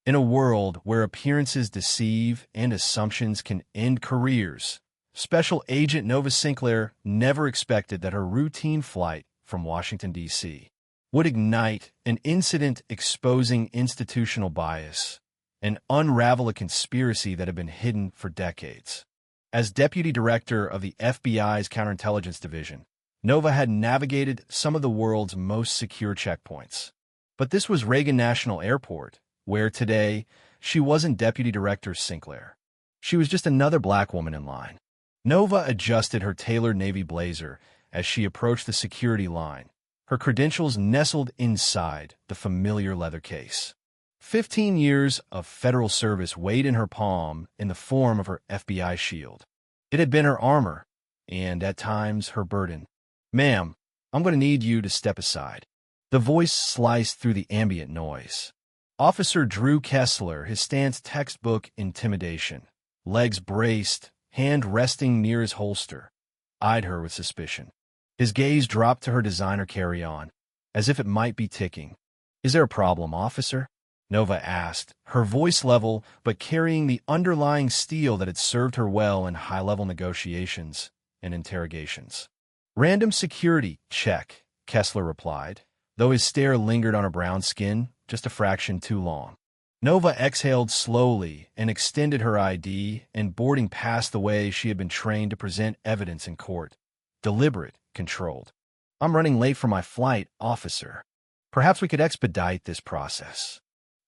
In a world where appearances deceive and assumptions can end careers, Special Agent Nova Sinclair never expected that her routine flight from Washington, D.C. would ignite an incident exposing institutional bias and unravel a conspiracy that had been hidden for decades. As Deputy Director of the FBI's Counterintelligence Division, Nova had navigated some of the world's most secure checkpoints. But this was Reagan National Airport, where today she wasn't Deputy Director Sinclair. She was just another black woman in line. Nova adjusted her tailored navy blazer as she approached the security line, her credentials nestled inside the familiar leather case. 15 years of federal service weighed in her palm in the form of her FBI shield. It had been her armor, and at times her burden. "Ma'am, I'm going to need you to step aside." The voice sliced through the ambient noise. Officer Drew Kessler, his stance textbook intimidation, legs braced, hand resting near his holster, eyed her with suspicion. His gaze dropped to her designer carry-on, as if it might be ticking. "Is there a problem, officer?" Nova asked, her voice level but carrying the underlying steel that had served her well in high-level negotiations and interrogations. "Random security check," Kessler replied, though his stare lingered on her brown skin just a fraction too long. Nova exhaled slowly and extended her ID and boarding pass the way she had been trained to present evidence in court. Deliberate, controlled. "I'm running late for my flight, officer. Perhaps we could expedite this process."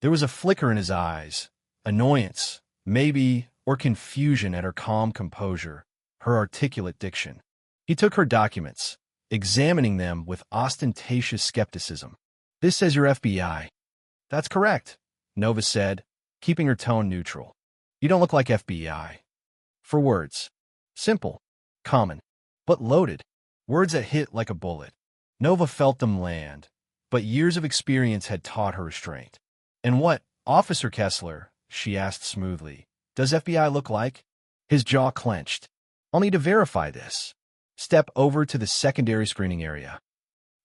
There was a flicker in his eyes, annoyance, maybe, or confusion at her calm composure, her articulate diction. He took her documents, examining them with ostentatious skepticism. "This says you're FBI." "That's correct," Nova said, keeping her tone neutral. "You don't look like FBI." For words. Simple, common, but loaded. Words that hit like a bullet. Nova felt them land, but years of experience had taught her restraint. "And what, Officer Kessler," she asked smoothly, "does FBI look like?" His jaw clenched. "I'll need to verify this." "Step over to the secondary screening area."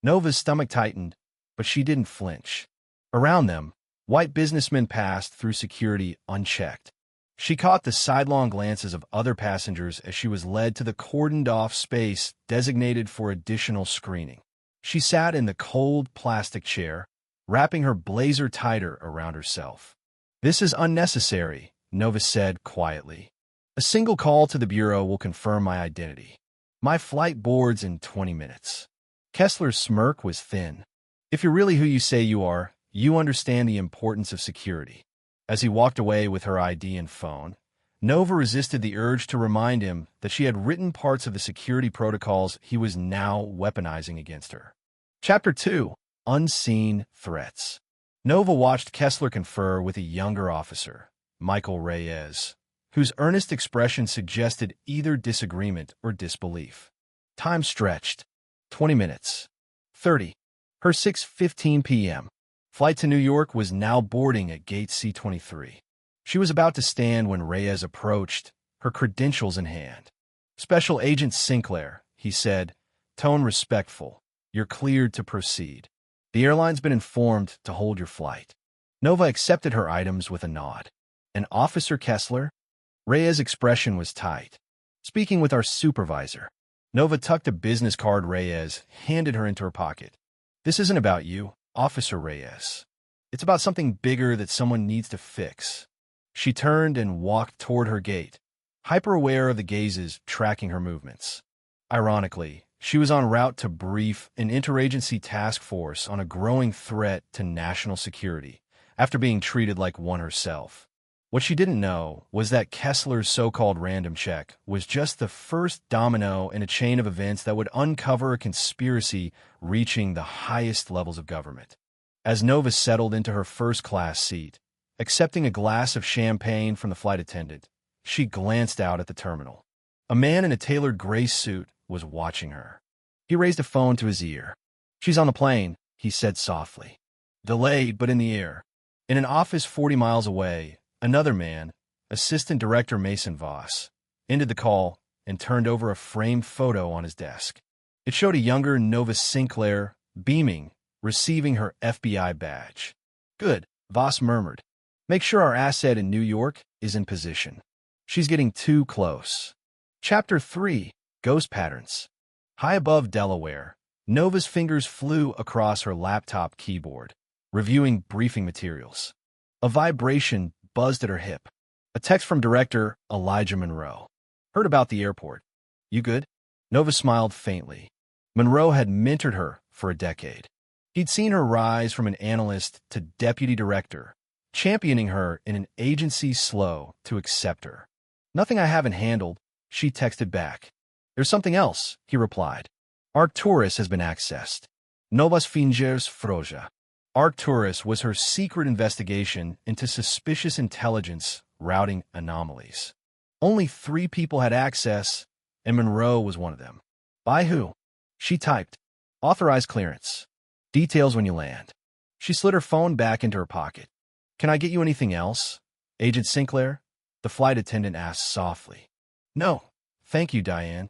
Nova's stomach tightened, but she didn't flinch. Around them, white businessmen passed through security unchecked. She caught the sidelong glances of other passengers as she was led to the cordoned-off space designated for additional screening. She sat in the cold plastic chair, wrapping her blazer tighter around herself. "This is unnecessary," Nova said quietly. "A single call to the bureau will confirm my identity. My flight boards in 20 minutes. Kessler's smirk was thin. "If you're really who you say you are, you understand the importance of security." As he walked away with her ID and phone, Nova resisted the urge to remind him that she had written parts of the security protocols he was now weaponizing against her. Chapter 2. Unseen Threats. Nova watched Kessler confer with a younger officer, Michael Reyes, whose earnest expression suggested either disagreement or disbelief. Time stretched. 20 minutes. 30. Her 6:15 p.m. flight to New York was now boarding at gate C-23. She was about to stand when Reyes approached, her credentials in hand. "Special Agent Sinclair," he said, tone respectful. "You're cleared to proceed. The airline's been informed to hold your flight." Nova accepted her items with a nod. "And Officer Kessler?" Reyes' expression was tight. "Speaking with our supervisor." Nova tucked a business card Reyes handed her into her pocket. "This isn't about you, Officer Reyes. It's about something bigger that someone needs to fix." She turned and walked toward her gate, hyper-aware of the gazes tracking her movements. Ironically, she was en route to brief an interagency task force on a growing threat to national security, after being treated like one herself. What she didn't know was that Kessler's so-called random check was just the first domino in a chain of events that would uncover a conspiracy reaching the highest levels of government. As Nova settled into her first-class seat, accepting a glass of champagne from the flight attendant, she glanced out at the terminal. A man in a tailored gray suit was watching her. He raised a phone to his ear. "She's on the plane," he said softly. "Delayed, but in the air." In an office 40 miles away, another man, Assistant Director Mason Voss, ended the call and turned over a framed photo on his desk. It showed a younger Nova Sinclair, beaming, receiving her FBI badge. "Good," Voss murmured. Make sure our asset in New York is in position. She's getting too close. Chapter 3. Ghost Patterns. High above Delaware, Nova's fingers flew across her laptop keyboard, reviewing briefing materials. A vibration buzzed at her hip. A text from director Elijah Monroe. Heard about the airport. You good? Nova smiled faintly. Monroe had mentored her for a decade. He'd seen her rise from an analyst to deputy director, championing her in an agency slow to accept her. Nothing I haven't handled, she texted back. There's something else, he replied. Arcturus has been accessed. Novas fingers froja. Arcturus was her secret investigation into suspicious intelligence routing anomalies. Only 3 people had access, and Monroe was one of them. By who? She typed. Authorized clearance. Details when you land. She slid her phone back into her pocket. Can I get you anything else? Agent Sinclair? The flight attendant asked softly. No, thank you, Diane.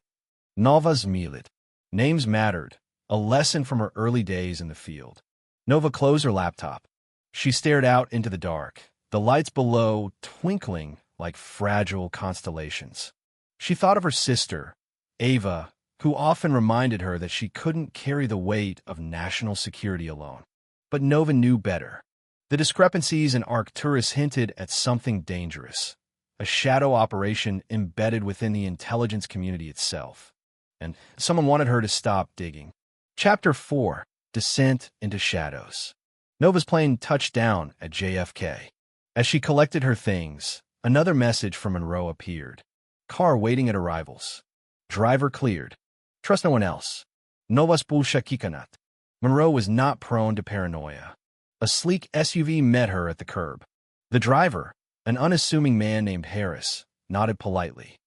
Novas milit. Names mattered, a lesson from her early days in the field. Nova closed her laptop. She stared out into the dark, the lights below twinkling like fragile constellations. She thought of her sister, Ava, who often reminded her that she couldn't carry the weight of national security alone. But Nova knew better. The discrepancies in Arcturus hinted at something dangerous, a shadow operation embedded within the intelligence community itself. And someone wanted her to stop digging. Chapter 4. Descent into Shadows. Nova's plane touched down at JFK. As she collected her things, another message from Monroe appeared. Car waiting at arrivals. Driver cleared. Trust no one else. Novas bulsha kikanat. Monroe was not prone to paranoia. A sleek SUV met her at the curb. The driver, an unassuming man named Harris, nodded politely.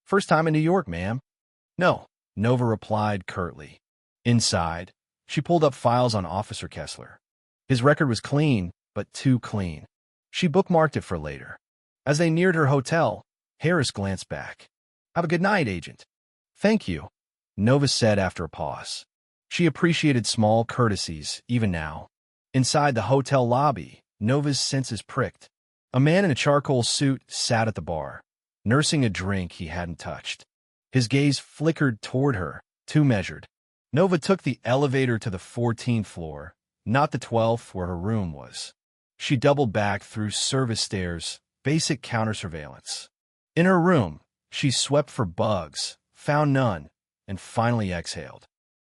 First time in New York, ma'am. No, Nova replied curtly. Inside, she pulled up files on Officer Kessler. His record was clean, but too clean. She bookmarked it for later. As they neared her hotel, Harris glanced back. Have a good night, Agent. Thank you, Nova said after a pause. She appreciated small courtesies, even now. Inside the hotel lobby, Nova's senses pricked. A man in a charcoal suit sat at the bar, nursing a drink he hadn't touched. His gaze flickered toward her, too measured. Nova took the elevator to the 14th floor, not the 12th where her room was. She doubled back through service stairs, basic counter surveillance. In her room, she swept for bugs, found none, and finally exhaled.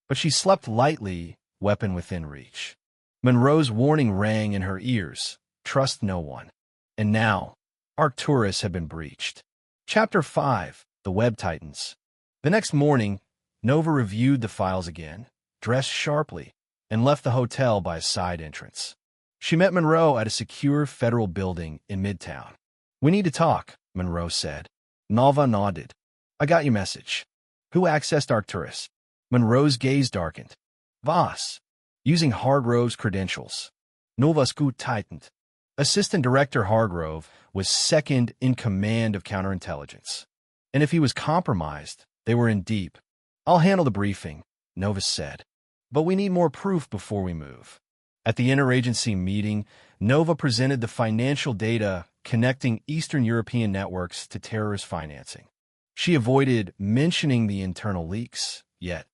But she slept lightly, weapon within reach. Monroe's warning rang in her ears, trust no one. And now, Arcturus had been breached. Chapter 5. The Web Titans. The next morning, Nova reviewed the files again, dressed sharply, and left the hotel by a side entrance. She met Monroe at a secure federal building in Midtown. We need to talk, Monroe said. Nova nodded. I got your message. Who accessed Arcturus? Monroe's gaze darkened. Voss. Using Hargrove's credentials. Novas gut tightened. Assistant Director Hargrove was second in command of counterintelligence. And if he was compromised, they were in deep. I'll handle the briefing, Nova said. But we need more proof before we move. At the interagency meeting, Nova presented the financial data connecting Eastern European networks to terrorist financing. She avoided mentioning the internal leaks, yet.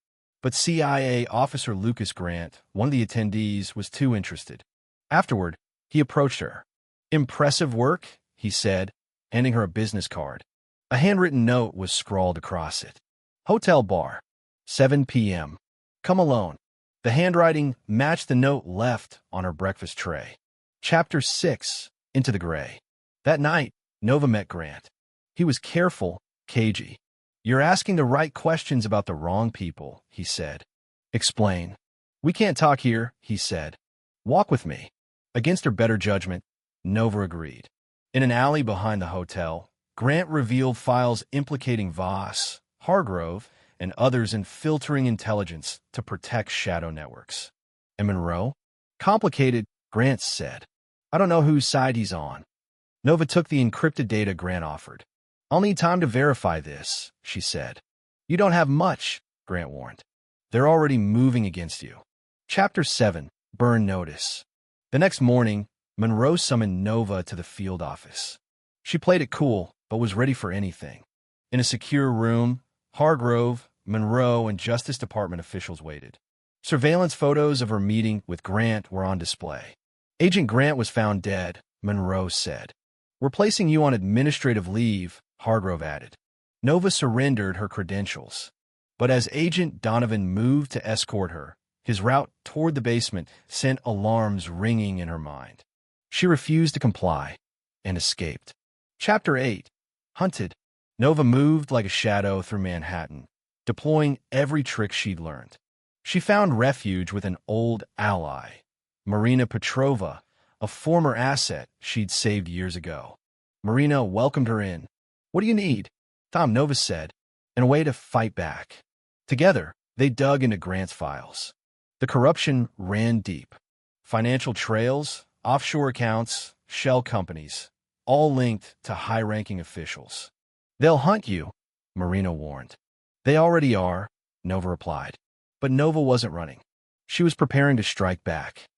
But CIA Officer Lucas Grant, one of the attendees, was too interested. Afterward, he approached her. Impressive work, he said, handing her a business card. A handwritten note was scrawled across it. Hotel bar. 7 p.m. Come alone. The handwriting matched the note left on her breakfast tray. Chapter 6. Into the Gray. That night, Nova met Grant. He was careful, cagey. You're asking the right questions about the wrong people, he said. Explain. We can't talk here, he said. Walk with me. Against her better judgment, Nova agreed. In an alley behind the hotel, Grant revealed files implicating Voss, Hargrove, and others in filtering intelligence to protect shadow networks. And Monroe? Complicated, Grant said. I don't know whose side he's on. Nova took the encrypted data Grant offered. I'll need time to verify this, she said. You don't have much, Grant warned. They're already moving against you. Chapter 7. Burn Notice. The next morning, Monroe summoned Nova to the field office. She played it cool, but was ready for anything. In a secure room, Hargrove, Monroe, and Justice Department officials waited. Surveillance photos of her meeting with Grant were on display. Agent Grant was found dead, Monroe said. "We're placing you on administrative leave," Hargrove added. Nova surrendered her credentials. But as Agent Donovan moved to escort her, his route toward the basement sent alarms ringing in her mind. She refused to comply and escaped. Chapter 8. Hunted. Nova moved like a shadow through Manhattan, deploying every trick she'd learned. She found refuge with an old ally, Marina Petrova, a former asset she'd saved years ago. Marina welcomed her in. "What do you need?" Tom Nova said, in a way to fight back. Together, they dug into Grant's files. The corruption ran deep. Financial trails, offshore accounts, shell companies, all linked to high-ranking officials. "They'll hunt you," Marina warned. "They already are," Nova replied. But Nova wasn't running. She was preparing to strike back.